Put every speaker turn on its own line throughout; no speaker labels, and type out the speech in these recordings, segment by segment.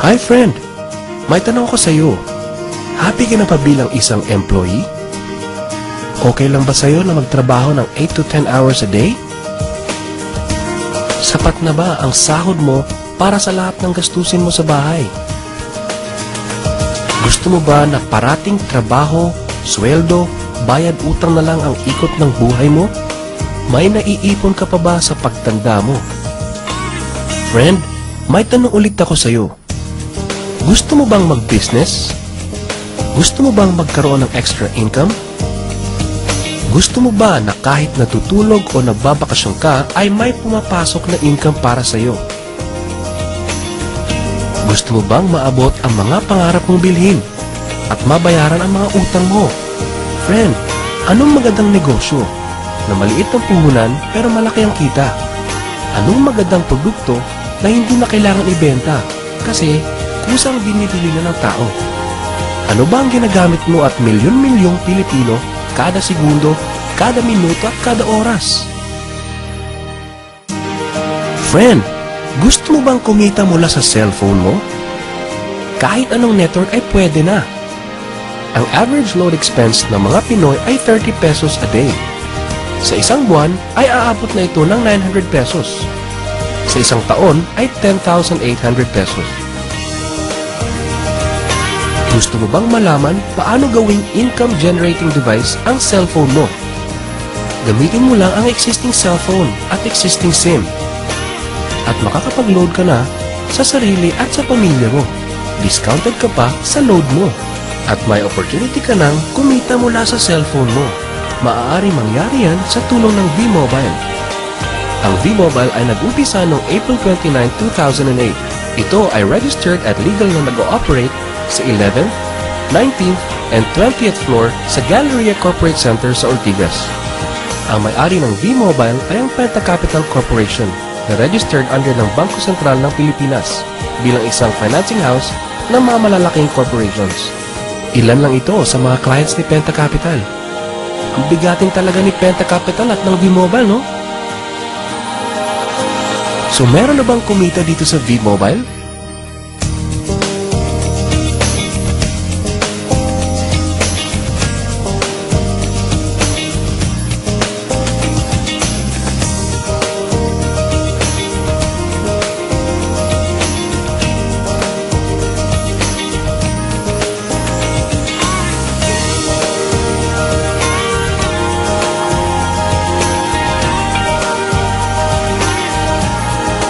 Hi friend! May tanong ko sa'yo. Happy ka na pa bilang isang employee? Okay lang ba sa'yo na magtrabaho ng 8 to 10 hours a day? Sapat na ba ang sahod mo para sa lahat ng gastusin mo sa bahay? Gusto mo ba na parating trabaho, sweldo, bayad utang na lang ang ikot ng buhay mo? May naiipon ka pa ba sa pagtanda mo? Friend, may tanong ulit ako sa'yo. Gusto mo bang mag-business? Gusto mo bang magkaroon ng extra income? Gusto mo ba na kahit natutulog o nagbabakasyon ka ay may pumapasok na income para sa'yo? Gusto mo bang maabot ang mga pangarap mong bilhin at mabayaran ang mga utang mo? Friend, anong magandang negosyo na maliit ang puhunan pero malaki ang kita? Anong magandang produkto na hindi na kailangan ibenta kasi kusang binibili na ng tao? Ano ba ang ginagamit mo at milyon-milyong Pilipino kada segundo, kada minuto at kada oras? Friend, gusto mo bang kumita mula sa cellphone mo? Kahit anong network ay pwede na. Ang average load expense ng mga Pinoy ay 30 pesos a day. Sa isang buwan ay aabot na ito ng 900 pesos. Sa isang taon ay 10,800 pesos. Gusto mo bang malaman paano gawing income-generating device ang cellphone mo? Gamitin mo lang ang existing cellphone at existing SIM. At makakapag-load ka na sa sarili at sa pamilya mo. Discounted ka pa sa load mo. At may opportunity ka nang kumita mula sa cellphone mo. Maaari mangyari yan sa tulong ng V-Mobile. Ang V-Mobile ay nag-umpisa noong April 29, 2008. Ito ay registered at legal na nag-ooperate sa 11th, 19th, and 20th floor sa Galleria Corporate Center sa Ortigas. Ang may-ari ng V-Mobile ay ang Penta Capital Corporation na registered under ng Bangko Sentral ng Pilipinas bilang isang financing house ng mga malalaking corporations. Ilan lang ito sa mga clients ni Penta Capital. Ang bigatin talaga ni Penta Capital at ng V-Mobile, no? So meron na bang kumita dito sa V-Mobile?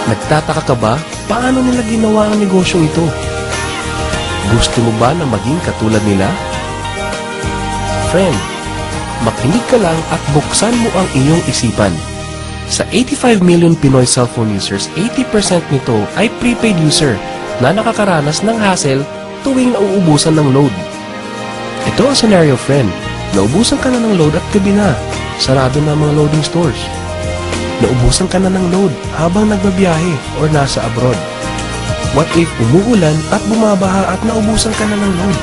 Nagtataka ka ba paano nila ginawa ang negosyong ito? Gusto mo ba na maging katulad nila? Friend, makinig ka lang at buksan mo ang iyong isipan. Sa 85 million Pinoy cellphone users, 80% nito ay prepaid user na nakakaranas ng hassle tuwing nauubusan ng load. Ito ang scenario, friend. Naubusan ka na ng load at gabi na. Sarado na ang mga loading stores. Naubusan ka na ng load habang nagbabiyahe or nasa abroad. What if umuulan at bumabaha at naubusan ka na ng load?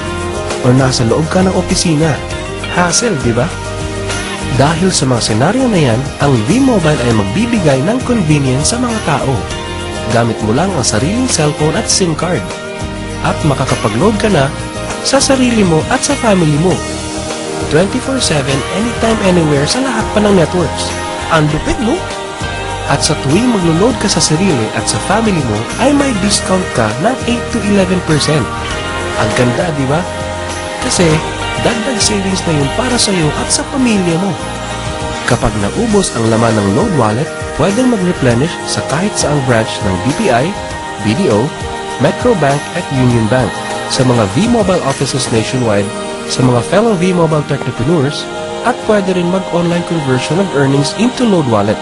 Or nasa loob ka ng opisina? Hassle, di ba? Dahil sa mga senaryo na yan, ang V-Mobile ay magbibigay ng convenience sa mga tao. Gamit mo lang ang sariling cellphone at SIM card. At makakapag-load ka na sa sarili mo at sa family mo. 24/7, anytime, anywhere sa lahat pa ng networks. Ang lupit, no? At sa tuwing maglo-load ka sa sarili at sa family mo, ay may discount ka ng 8 to 11%. Ang ganda, di ba? Kasi, dagdag savings na yun para sa iyo at sa pamilya mo. Kapag naubos ang laman ng load wallet, pwedeng mag-replenish sa kahit saang branch ng BPI, BDO, Metro Bank at Union Bank, sa mga V-Mobile offices nationwide, sa mga fellow V-Mobile technopreneurs, at pwede rin mag-online conversion of earnings into load wallet.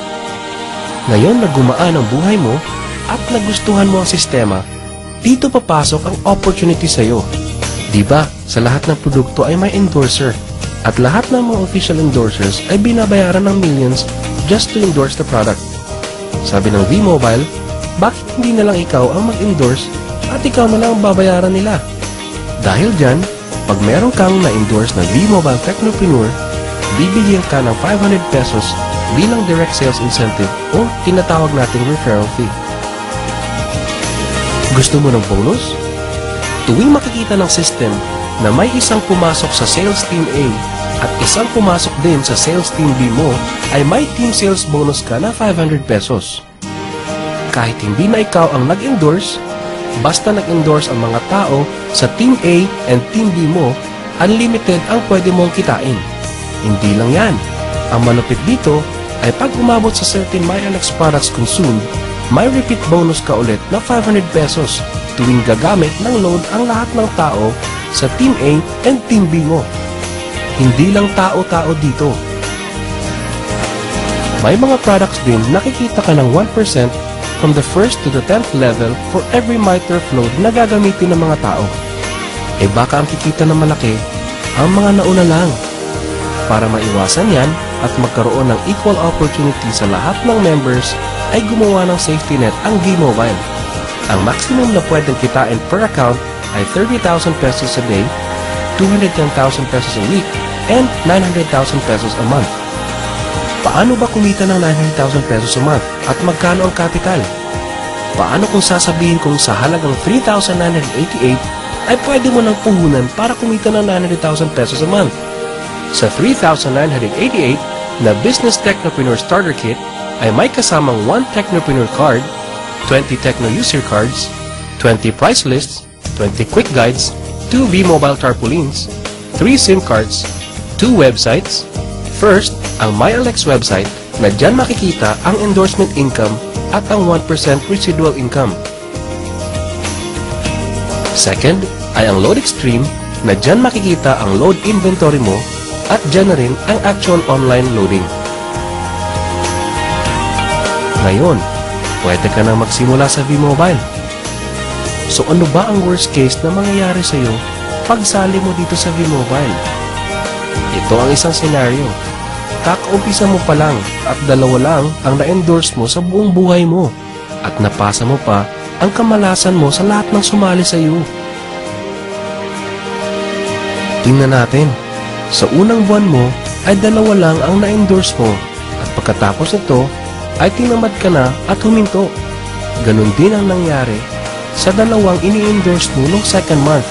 Ngayon na gumaan ang buhay mo at nagustuhan mo ang sistema, dito papasok ang opportunity sa iyo. Diba, sa lahat ng produkto ay may endorser at lahat ng mga official endorsers ay binabayaran ng millions just to endorse the product. Sabi ng V-Mobile, bakit hindi na lang ikaw ang mag-endorse at ikaw na lang ang babayaran nila? Dahil dyan, pag meron kang na-endorse na V-Mobile Technopreneur, bibigyan ka ng 500 pesos bilang direct sales incentive o tinatawag nating referral fee. Gusto mo ng bonus? tuwing makikita ng system na may isang pumasok sa sales team A at isang pumasok din sa sales team B mo, ay may team sales bonus ka na 500 pesos. Kahit hindi na ikaw ang nag-endorse, basta nag-endorse ang mga tao sa team A and team B mo, unlimited ang pwede mong kitain. Hindi lang yan. Ang malupit dito ay pag umabot sa certain MyLX products consumed, may repeat bonus ka ulit na 500 pesos tuwing gagamit ng load ang lahat ng tao sa Team A and Team B mo. Hindi lang tao-tao dito. May mga products din nakikita ka ng 1% from the 1st to the 10th level for every MyTurf load na gagamitin ng mga tao. Eh baka ang kikita na malaki, ang mga nauna lang. Para maiwasan yan at magkaroon ng equal opportunity sa lahat ng members, ay gumawa ng safety net ang V-Mobile. Ang maximum na pwedeng kitain per account ay 30,000 pesos a day, 210,000 pesos a week, and 900,000 pesos a month. Paano ba kumita ng 900,000 pesos a month at magkano ang capital? Paano kung sasabihin kong sa halagang 3,988 ay pwede mo nang puhunan para kumita ng 900,000 pesos a month? Sa 3,988 na Business Technopreneur Starter Kit ay may kasamang 1 Technopreneur Card, 20 Techno User Cards, 20 Price Lists, 20 Quick Guides, 2 V-Mobile Tarpaulins, 3 SIM cards, 2 websites. First, ang MyLX website na dyan makikita ang endorsement income at ang 1% residual income. Second, ay ang Load Extreme na dyan makikita ang load inventory mo at dyan na rin ang actual online loading. Ngayon, pwede ka na magsimula sa V-Mobile. So ano ba ang worst case na mangyayari sa'yo pag sali mo dito sa V-Mobile? Ito ang isang senaryo. Kakaumpisa mo pa lang at dalawa lang ang na-endorse mo sa buong buhay mo at napasa mo pa ang kamalasan mo sa lahat ng sumali sa iyo. Tingnan natin. Sa unang buwan mo ay dalawa lang ang na-endorse mo at pagkatapos nito ay tinamad ka na at huminto. Ganon din ang nangyari sa dalawang ini-endorse mo noong second month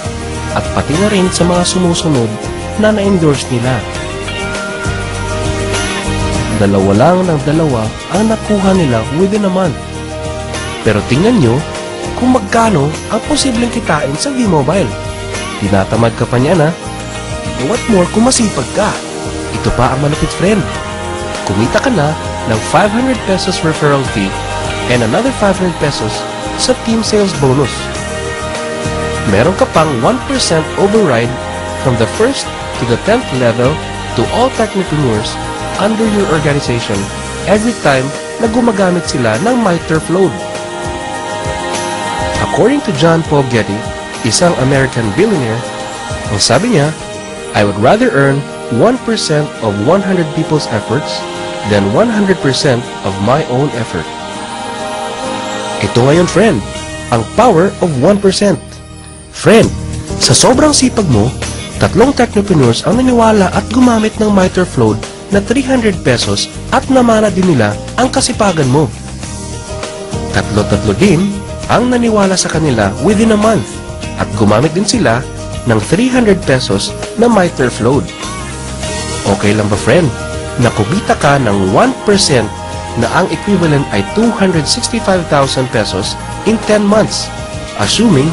at pati na rin sa mga sumusunod na na-endorse nila. Dalawa lang ng dalawa ang nakuha nila within a month. Pero tingnan nyo kung magkano ang posibleng kitain sa V-Mobile. Tinatamad ka pa niya na. What more kung masipag ka? Ito pa ang malapit friend. Kumita ka na ng 500 pesos referral fee and another 500 pesos sa team sales bonus. Meron ka pang 1% override from the 1st to the 10th level to all technopreneurs under your organization every time na gumagamit sila ng MyTurf load. According to John Paul Getty, isang American billionaire, ang sabi niya, I would rather earn 1% of 100 people's efforts than 100% of my own effort. Ito ngayon, friend, ang power of 1%. Friend, sa sobrang sipag mo, 3 technopreneurs ang naniwala at gumamit ng MyTurf load na 300 pesos at namana din nila ang kasipagan mo. 3 din ang naniwala sa kanila within a month at gumamit din sila ng 300 pesos na MyTurf load. Okay lang ba, friend, na kumita ka ng 1% na ang equivalent ay 265,000 pesos in 10 months, assuming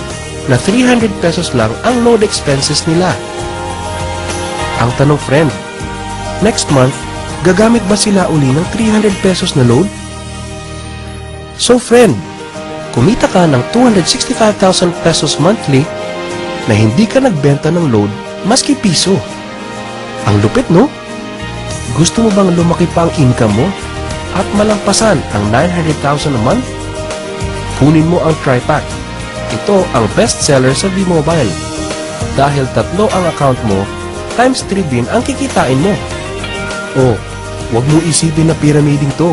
na 300 pesos lang ang load expenses nila? Ang tanong, friend, next month, gagamit ba sila uli ng 300 pesos na load? So friend, kumita ka ng 265,000 pesos monthly na hindi ka nagbenta ng load maski piso. Ang lupit, no? Gusto mo bang lumaki pa ang income mo at malampasan ang 900,000 a month? Kunin mo ang TriPack. Ito ang best seller sa V-Mobile. Dahil 3 ang account mo, times 3 din ang kikitain mo. Oh, huwag mo isipin na pyramiding to.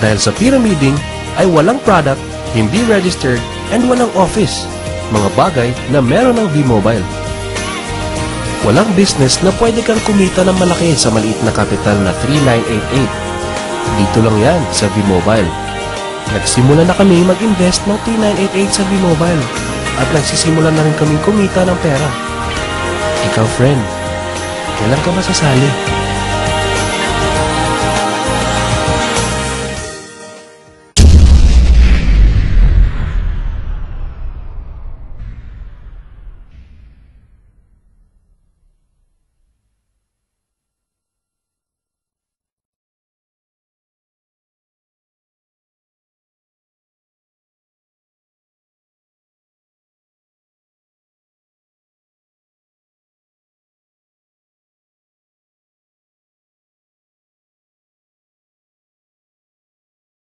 Dahil sa pyramiding ay walang product, hindi registered, and walang office. Mga bagay na meron ng V-Mobile. Walang business na pwede kang kumita ng malaki sa maliit na kapital na 3,988. Dito lang yan sa V-Mobile. Nagsimula na kami mag-invest ng 3,988 sa V-Mobile. at nagsisimula na rin kaming kumita ng pera. Ikaw, friend, kailan ka ba sasali?